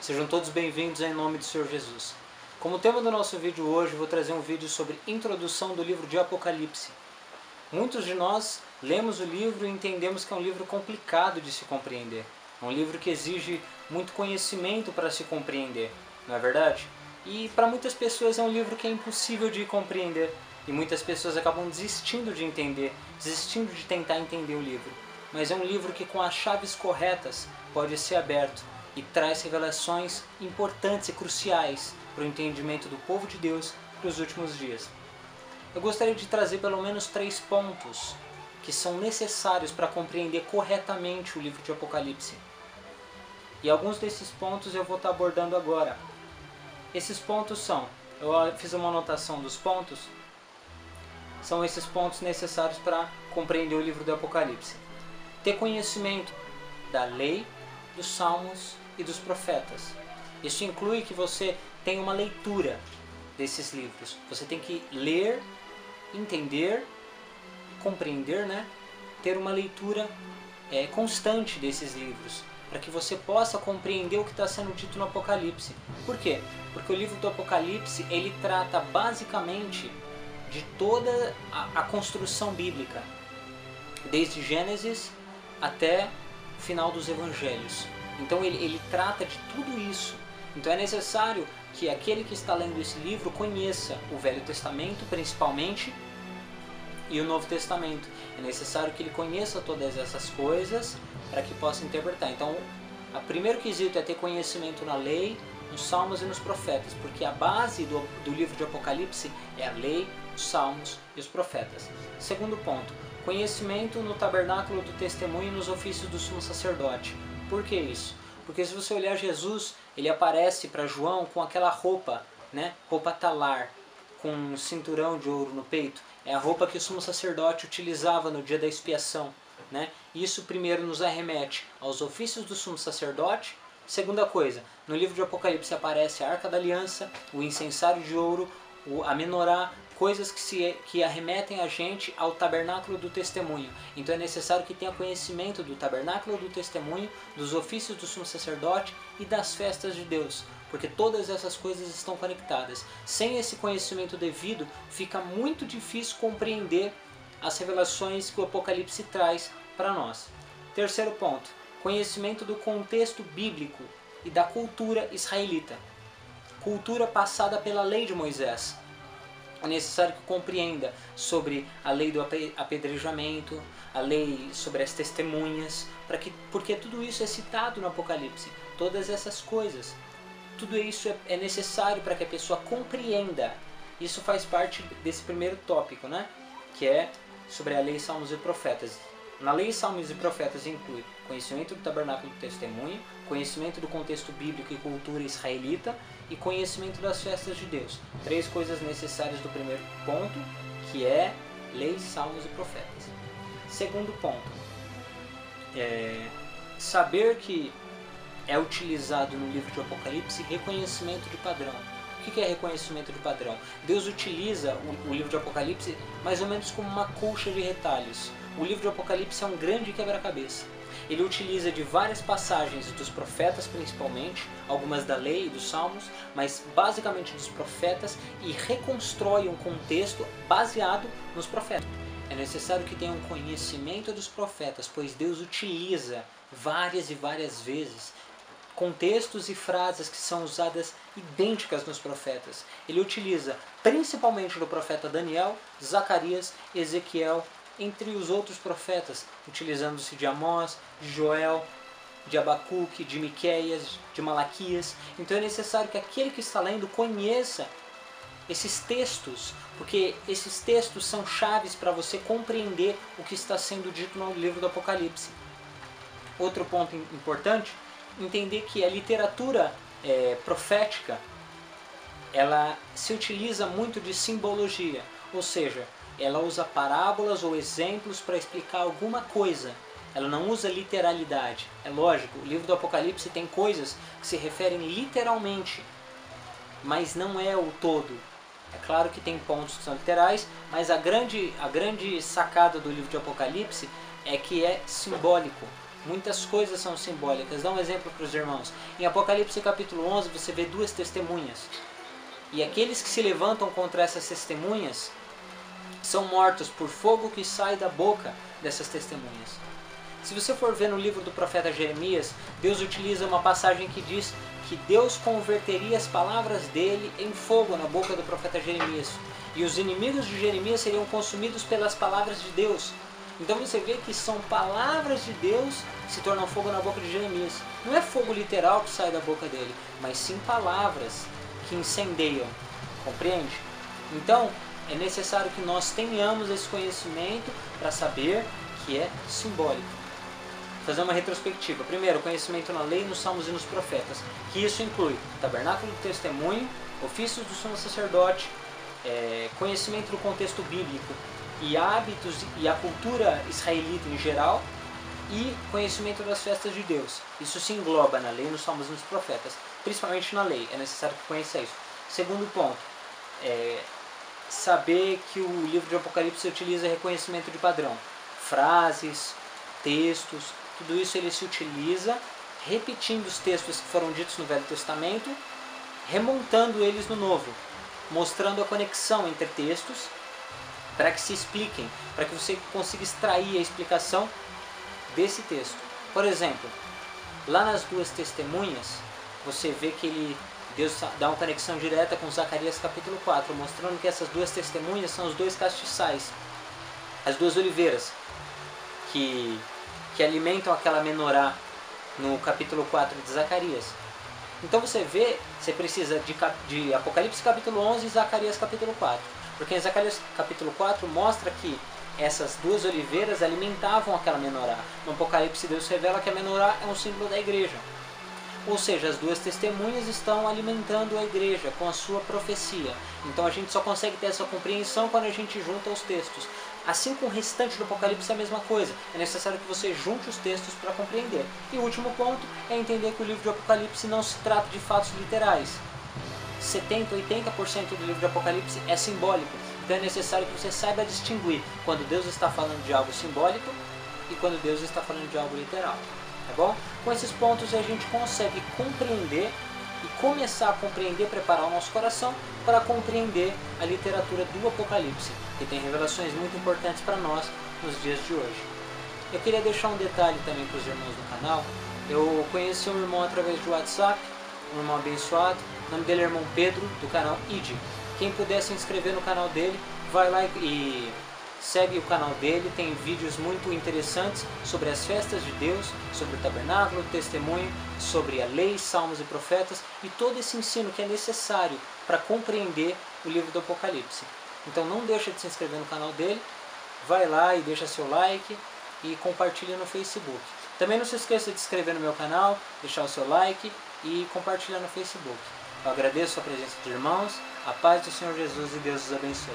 Sejam todos bem-vindos em nome do Senhor Jesus. Como tema do nosso vídeo hoje, vou trazer um vídeo sobre introdução do livro de Apocalipse. Muitos de nós lemos o livro e entendemos que é um livro complicado de se compreender. É um livro que exige muito conhecimento para se compreender, não é verdade? E para muitas pessoas é um livro que é impossível de compreender. E muitas pessoas acabam desistindo de entender, desistindo de tentar entender o livro. Mas é um livro que com as chaves corretas pode ser aberto e traz revelações importantes e cruciais para o entendimento do povo de Deus para os últimos dias. Eu gostaria de trazer pelo menos 3 pontos que são necessários para compreender corretamente o livro de Apocalipse. E alguns desses pontos eu vou estar abordando agora. Esses pontos são, eu fiz uma anotação dos pontos, são esses pontos necessários para compreender o livro do Apocalipse. Ter conhecimento da lei, dos salmos e dos profetas. Isso inclui que você tenha uma leitura desses livros. Você tem que ler, entender, compreender, ter uma leitura constante desses livros, para que você possa compreender o que está sendo dito no Apocalipse. Por quê? Porque o livro do Apocalipse ele trata basicamente de toda a construção bíblica, desde Gênesis até o final dos Evangelhos. Então ele trata de tudo isso. Então é necessário que aquele que está lendo esse livro conheça o Velho Testamento principalmente e o Novo Testamento. É necessário que ele conheça todas essas coisas para que possa interpretar. Então o primeiro quesito é ter conhecimento na lei, nos salmos e nos profetas, porque a base do livro de Apocalipse é a lei, os salmos e os profetas. Segundo ponto, conhecimento no tabernáculo do testemunho e nos ofícios do sumo sacerdote. Por que isso? Porque se você olhar Jesus, ele aparece para João com aquela roupa, roupa talar, com um cinturão de ouro no peito. É a roupa que o sumo sacerdote utilizava no dia da expiação. Isso primeiro nos arremete aos ofícios do sumo sacerdote. Segunda coisa, no livro de Apocalipse aparece a Arca da Aliança, o incensário de ouro, a menorá, coisas que arremetem a gente ao tabernáculo do testemunho. Então é necessário que tenha conhecimento do tabernáculo do testemunho, dos ofícios do sumo sacerdote e das festas de Deus, porque todas essas coisas estão conectadas. Sem esse conhecimento devido, fica muito difícil compreender as revelações que o Apocalipse traz para nós. Terceiro ponto, conhecimento do contexto bíblico e da cultura israelita. Cultura passada pela lei de Moisés. É necessário que compreenda sobre a lei do apedrejamento, a lei sobre as testemunhas, porque tudo isso é citado no Apocalipse. Todas essas coisas, tudo isso é necessário para que a pessoa compreenda. Isso faz parte desse primeiro tópico, que é sobre a lei, salmos e profetas. Na lei, salmos e profetas inclui conhecimento do tabernáculo do testemunho, conhecimento do contexto bíblico e cultura israelita e conhecimento das festas de Deus. 3 coisas necessárias do primeiro ponto, que é lei, salmos e profetas. Segundo ponto, saber que é utilizado no livro de Apocalipse reconhecimento de padrão. O que é reconhecimento de padrão? Deus utiliza o livro de Apocalipse mais ou menos como uma colcha de retalhos. O livro de Apocalipse é um grande quebra-cabeça. Ele utiliza de várias passagens dos profetas principalmente, algumas da lei e dos salmos, mas basicamente dos profetas, e reconstrói um contexto baseado nos profetas. É necessário que tenha um conhecimento dos profetas, pois Deus utiliza várias e várias vezes contextos e frases que são usadas idênticas nos profetas. Ele utiliza principalmente do profeta Daniel, Zacarias, Ezequiel, entre os outros profetas, utilizando-se de Amós, de Joel, de Abacuque, de Miqueias, de Malaquias. Então é necessário que aquele que está lendo conheça esses textos, porque esses textos são chaves para você compreender o que está sendo dito no livro do Apocalipse. Outro ponto importante, entender que a literatura profética, ela se utiliza muito de simbologia, ou seja, ela usa parábolas ou exemplos para explicar alguma coisa. Ela não usa literalidade. É lógico, o livro do Apocalipse tem coisas que se referem literalmente, mas não é o todo. É claro que tem pontos que são literais, mas a grande sacada do livro de Apocalipse é que é simbólico. Muitas coisas são simbólicas. Dá um exemplo para os irmãos. Em Apocalipse capítulo 11 você vê duas testemunhas. E aqueles que se levantam contra essas testemunhas são mortos por fogo que sai da boca dessas testemunhas. Se você for ver no livro do profeta Jeremias, Deus utiliza uma passagem que diz que Deus converteria as palavras dele em fogo na boca do profeta Jeremias. E os inimigos de Jeremias seriam consumidos pelas palavras de Deus. Então você vê que são palavras de Deus que se tornam fogo na boca de Jeremias. Não é fogo literal que sai da boca dele, mas sim palavras que incendeiam. Compreende? Então, é necessário que nós tenhamos esse conhecimento para saber que é simbólico. Vou fazer uma retrospectiva. Primeiro, conhecimento na lei, nos salmos e nos profetas, que isso inclui tabernáculo do testemunho, ofícios do sumo sacerdote, conhecimento do contexto bíblico e hábitos e a cultura israelita em geral, e conhecimento das festas de Deus. Isso se engloba na lei, nos salmos e nos profetas, principalmente na lei, é necessário que conheça isso. Segundo ponto, saber que o livro de Apocalipse utiliza reconhecimento de padrão, frases, textos, tudo isso ele se utiliza repetindo os textos que foram ditos no Velho Testamento, remontando eles no Novo, mostrando a conexão entre textos para que se expliquem, para que você consiga extrair a explicação desse texto. Por exemplo, lá nas duas testemunhas, você vê que Deus dá uma conexão direta com Zacarias capítulo 4, mostrando que essas duas testemunhas são os dois castiçais, as duas oliveiras, que alimentam aquela menorá no capítulo 4 de Zacarias. Então você vê, você precisa de Apocalipse capítulo 11 e Zacarias capítulo 4. Porque em Zacarias capítulo 4 mostra que essas duas oliveiras alimentavam aquela menorá. No Apocalipse Deus revela que a menorá é um símbolo da igreja. Ou seja, as duas testemunhas estão alimentando a igreja com a sua profecia. Então a gente só consegue ter essa compreensão quando a gente junta os textos. Assim como o restante do Apocalipse é a mesma coisa. É necessário que você junte os textos para compreender. E o último ponto é entender que o livro de Apocalipse não se trata de fatos literais. 70%, 80% do livro de Apocalipse é simbólico. Então é necessário que você saiba distinguir quando Deus está falando de algo simbólico e quando Deus está falando de algo literal. Tá bom? Com esses pontos a gente consegue compreender e começar a compreender, preparar o nosso coração para compreender a literatura do Apocalipse, que tem revelações muito importantes para nós nos dias de hoje. Eu queria deixar um detalhe também para os irmãos do canal. Eu conheci um irmão através do WhatsApp, um irmão abençoado, o nome dele é irmão Pedro, do canal ID. Quem puder se inscrever no canal dele, vai lá e segue o canal dele, tem vídeos muito interessantes sobre as festas de Deus, sobre o tabernáculo, o testemunho, sobre a lei, salmos e profetas e todo esse ensino que é necessário para compreender o livro do Apocalipse. Então não deixa de se inscrever no canal dele, vai lá e deixa seu like e compartilha no Facebook. Também não se esqueça de se inscrever no meu canal, deixar o seu like e compartilhar no Facebook. Eu agradeço a presença dos irmãos, a paz do Senhor Jesus e Deus os abençoe.